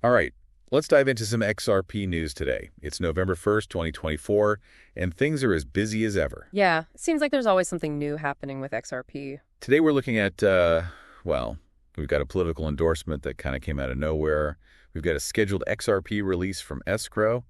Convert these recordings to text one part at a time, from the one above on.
All right, let's dive into some XRP news today. It's November 1st, 2024, and things are as busy as ever. Yeah, it seems like there's always something new happening with XRP. Today we're looking at, well, we've got a political endorsement that kind of came out of nowhere. We've got a scheduled XRP release from escrow,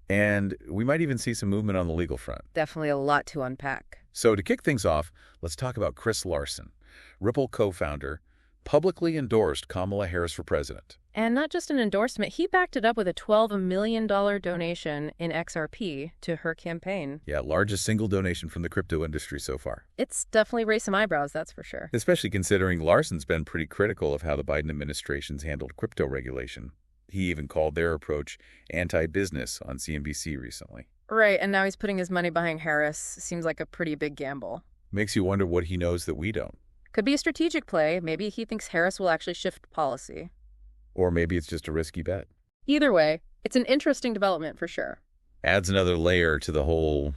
and we might even see some movement on the legal front. Definitely a lot to unpack. So to kick things off, let's talk about Chris Larsen, Ripple co-founder, publicly endorsed Kamala Harris for president. And not just an endorsement, he backed it up with a $12 million donation in XRP to her campaign. Yeah, largest single donation from the crypto industry so far. It's definitely raised some eyebrows, that's for sure. Especially considering Larsen's been pretty critical of how the Biden administration's handled crypto regulation. He even called their approach anti-business on CNBC recently. Right, and now he's putting his money behind Harris. Seems like a pretty big gamble. Makes you wonder what he knows that we don't. Could be a strategic play. Maybe he thinks Harris will actually shift policy. Or maybe it's just a risky bet. Either way, it's an interesting development for sure. Adds another layer to the whole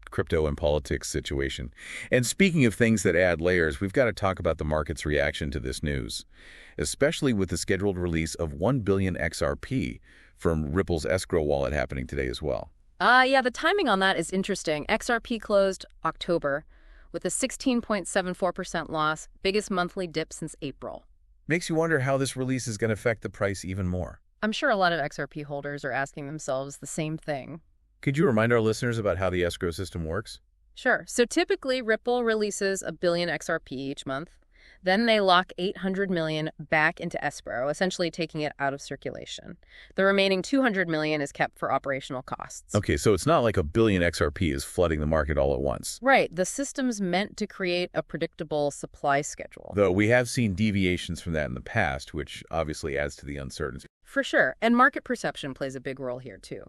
crypto and politics situation. And speaking of things that add layers, we've got to talk about the market's reaction to this news, especially with the scheduled release of 1 billion XRP from Ripple's escrow wallet happening today as well. Yeah, the timing on that is interesting. XRP closed October with a 16.74% loss, biggest monthly dip since April. Makes you wonder how this release is going to affect the price even more. I'm sure a lot of XRP holders are asking themselves the same thing. Could you remind our listeners about how the escrow system works? Sure. So typically, Ripple releases a billion XRP each month. Then they lock 800 million back into escrow, essentially taking it out of circulation. The remaining 200 million is kept for operational costs. Okay, so it's not like a billion XRP is flooding the market all at once. Right. The system's meant to create a predictable supply schedule. Though we have seen deviations from that in the past, which obviously adds to the uncertainty. For sure. And market perception plays a big role here, too.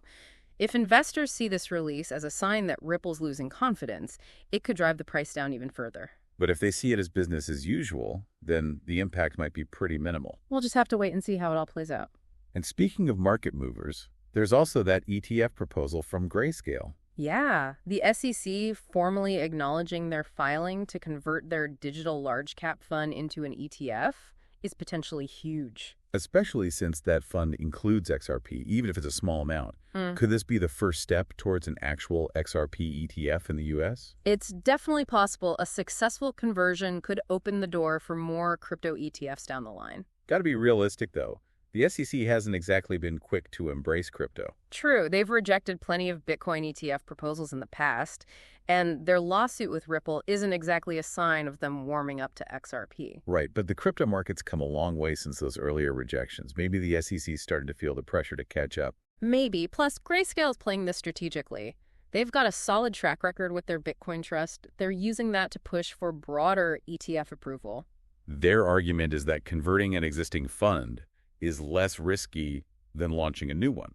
If investors see this release as a sign that Ripple's losing confidence, it could drive the price down even further. But if they see it as business as usual, then the impact might be pretty minimal. We'll just have to wait and see how it all plays out. And speaking of market movers, there's also that ETF proposal from Grayscale. Yeah, the SEC formally acknowledging their filing to convert their digital large cap fund into an ETF is potentially huge. Especially since that fund includes XRP, even if it's a small amount. Could this be the first step towards an actual XRP ETF in the U.S.? It's definitely possible a successful conversion could open the door for more crypto ETFs down the line. Got to be realistic, though. The SEC hasn't exactly been quick to embrace crypto. True, they've rejected plenty of Bitcoin ETF proposals in the past, and their lawsuit with Ripple isn't exactly a sign of them warming up to XRP. Right, but the crypto market's come a long way since those earlier rejections. Maybe the SEC's starting to feel the pressure to catch up. Maybe, plus Grayscale's playing this strategically. They've got a solid track record with their Bitcoin trust. They're using that to push for broader ETF approval. Their argument is that converting an existing fund is less risky than launching a new one,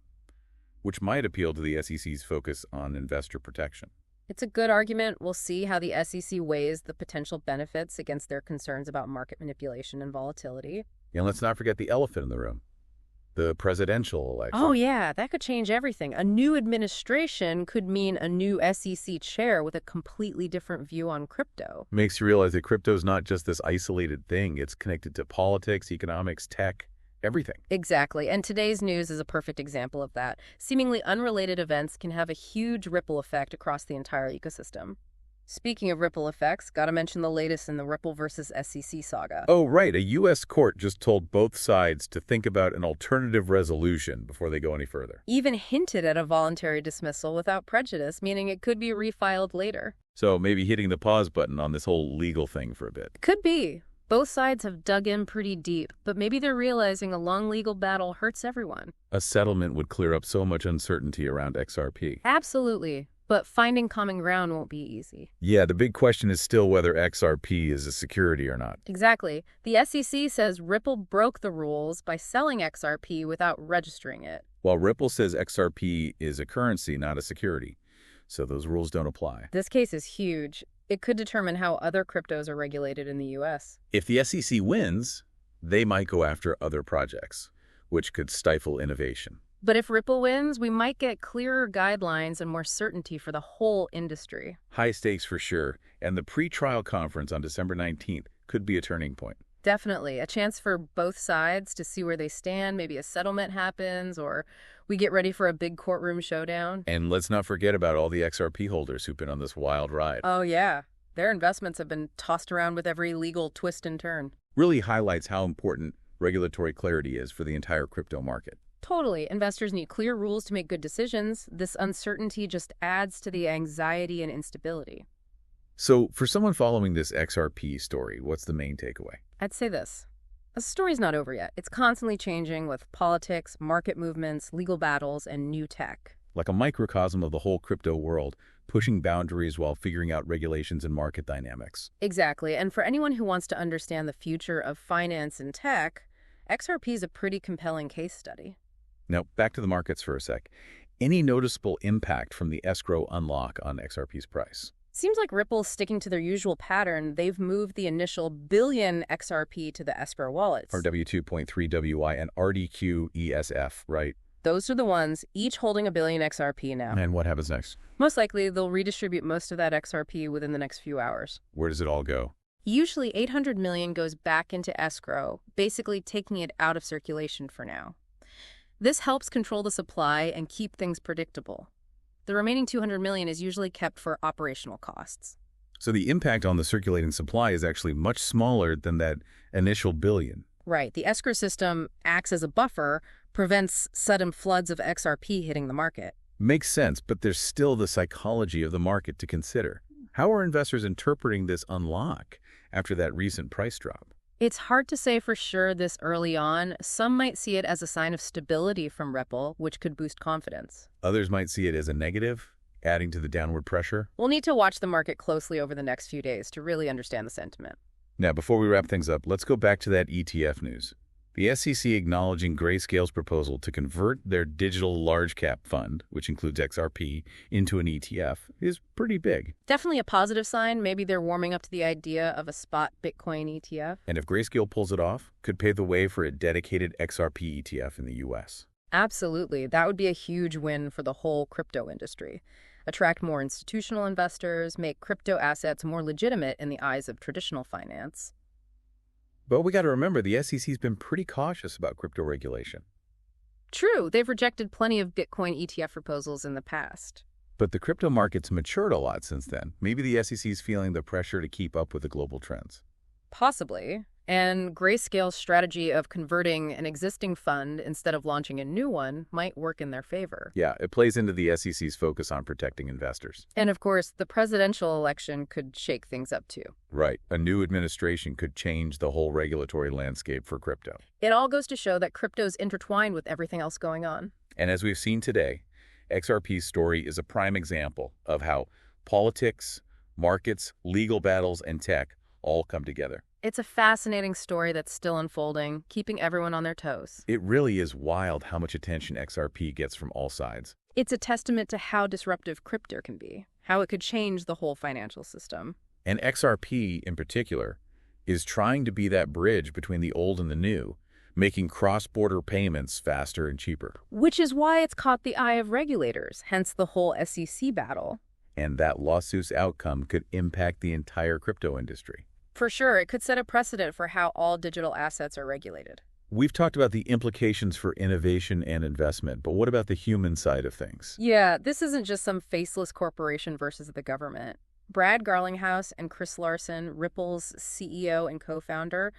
which might appeal to the SEC's focus on investor protection. It's a good argument. We'll see how the SEC weighs the potential benefits against their concerns about market manipulation and volatility. And let's not forget the elephant in the room, the presidential election. Oh, yeah, that could change everything. A new administration could mean a new SEC chair with a completely different view on crypto. Makes you realize that crypto is not just this isolated thing. It's connected to politics, economics, tech, everything. Exactly, and today's news is a perfect example of that. Seemingly unrelated events can have a huge ripple effect across the entire ecosystem. Speaking of ripple effects, gotta mention the latest in the Ripple versus SEC saga. Oh, right. A U.S. court just told both sides to think about an alternative resolution before they go any further. Even hinted at a voluntary dismissal without prejudice, meaning it could be refiled later. So maybe hitting the pause button on this whole legal thing for a bit. Could be. Both sides have dug in pretty deep, but maybe they're realizing a long legal battle hurts everyone. A settlement would clear up so much uncertainty around XRP. Absolutely. But finding common ground won't be easy. Yeah, the big question is still whether XRP is a security or not. Exactly. The SEC says Ripple broke the rules by selling XRP without registering it. While Ripple says XRP is a currency, not a security. So those rules don't apply. This case is huge. It could determine how other cryptos are regulated in the U.S. If the SEC wins, they might go after other projects, which could stifle innovation. But if Ripple wins, we might get clearer guidelines and more certainty for the whole industry. High stakes for sure, and the pre-trial conference on December 19th could be a turning point. Definitely. A chance for both sides to see where they stand. Maybe a settlement happens, or we get ready for a big courtroom showdown. And let's not forget about all the XRP holders who've been on this wild ride. Oh, yeah. Their investments have been tossed around with every legal twist and turn. Really highlights how important regulatory clarity is for the entire crypto market. Totally. Investors need clear rules to make good decisions. This uncertainty just adds to the anxiety and instability. So for someone following this XRP story, what's the main takeaway? I'd say this. The story's not over yet. It's constantly changing with politics, market movements, legal battles, and new tech. Like a microcosm of the whole crypto world, pushing boundaries while figuring out regulations and market dynamics. Exactly. And for anyone who wants to understand the future of finance and tech, XRP is a pretty compelling case study. Now, back to the markets for a sec. Any noticeable impact from the escrow unlock on XRP's price? Seems like Ripple's sticking to their usual pattern. They've moved the initial billion XRP to the escrow wallets. RW2.3 WI and RDQ ESF, right? Those are the ones, each holding a billion XRP now. And what happens next? Most likely, they'll redistribute most of that XRP within the next few hours. Where does it all go? Usually, 800 million goes back into escrow, basically taking it out of circulation for now. This helps control the supply and keep things predictable. The remaining 200 million is usually kept for operational costs. So the impact on the circulating supply is actually much smaller than that initial billion. Right. The escrow system acts as a buffer, prevents sudden floods of XRP hitting the market. Makes sense, but there's still the psychology of the market to consider. How are investors interpreting this unlock after that recent price drop? It's hard to say for sure this early on. Some might see it as a sign of stability from Ripple, which could boost confidence. Others might see it as a negative, adding to the downward pressure. We'll need to watch the market closely over the next few days to really understand the sentiment. Now, before we wrap things up, let's go back to that ETF news. The SEC acknowledging Grayscale's proposal to convert their digital large-cap fund, which includes XRP, into an ETF is pretty big. Definitely a positive sign. Maybe they're warming up to the idea of a spot Bitcoin ETF. And if Grayscale pulls it off, could pave the way for a dedicated XRP ETF in the U.S. Absolutely. That would be a huge win for the whole crypto industry. Attract more institutional investors, make crypto assets more legitimate in the eyes of traditional finance. But we got to remember, the SEC's been pretty cautious about crypto regulation. True, they've rejected plenty of Bitcoin ETF proposals in the past. But the crypto market's matured a lot since then. Maybe the SEC's feeling the pressure to keep up with the global trends. Possibly. And Grayscale's strategy of converting an existing fund instead of launching a new one might work in their favor. Yeah, it plays into the SEC's focus on protecting investors. And of course, the presidential election could shake things up too. Right. A new administration could change the whole regulatory landscape for crypto. It all goes to show that crypto's intertwined with everything else going on. And as we've seen today, XRP's story is a prime example of how politics, markets, legal battles, and tech all come together. It's a fascinating story that's still unfolding, keeping everyone on their toes. It really is wild how much attention XRP gets from all sides. It's a testament to how disruptive crypto can be, how it could change the whole financial system. And XRP, in particular, is trying to be that bridge between the old and the new, making cross-border payments faster and cheaper. Which is why it's caught the eye of regulators, hence the whole SEC battle. And that lawsuit's outcome could impact the entire crypto industry. For sure, it could set a precedent for how all digital assets are regulated. We've talked about the implications for innovation and investment, but what about the human side of things? Yeah, this isn't just some faceless corporation versus the government. Brad Garlinghouse and Chris Larsen, Ripple's CEO and co-founder,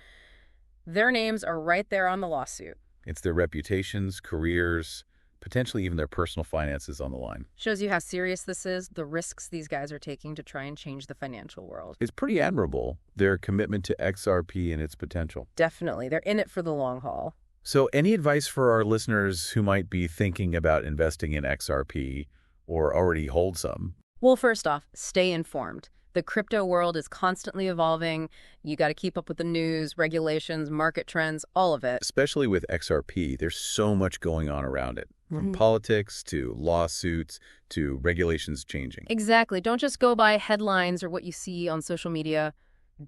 their names are right there on the lawsuit. It's their reputations, careers, potentially even their personal finances on the line. Shows you how serious this is, the risks these guys are taking to try and change the financial world. It's pretty admirable, their commitment to XRP and its potential. Definitely. They're in it for the long haul. So any advice for our listeners who might be thinking about investing in XRP or already hold some? Well, first off, stay informed. The crypto world is constantly evolving. You got to keep up with the news, regulations, market trends, all of it. Especially with XRP, there's so much going on around it. From politics to lawsuits to regulations changing. Exactly. Don't just go by headlines or what you see on social media.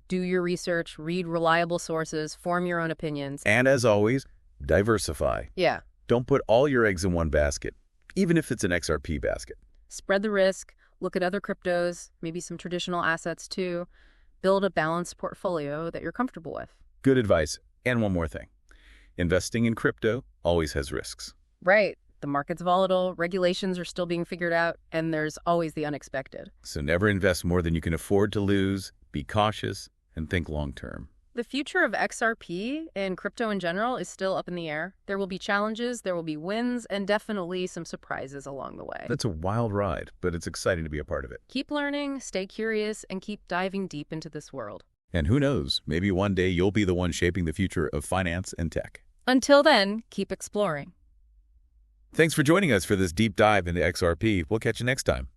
Do your research, read reliable sources, form your own opinions. And as always, diversify. Yeah. Don't put all your eggs in one basket, even if it's an XRP basket. Spread the risk, look at other cryptos, maybe some traditional assets too. Build a balanced portfolio that you're comfortable with. Good advice. And one more thing. Investing in crypto always has risks. Right. The market's volatile, regulations are still being figured out, and there's always the unexpected. So never invest more than you can afford to lose, be cautious, and think long-term. The future of XRP and crypto in general is still up in the air. There will be challenges, there will be wins, and definitely some surprises along the way. That's a wild ride, but it's exciting to be a part of it. Keep learning, stay curious, and keep diving deep into this world. And who knows, maybe one day you'll be the one shaping the future of finance and tech. Until then, keep exploring. Thanks for joining us for this deep dive into XRP. We'll catch you next time.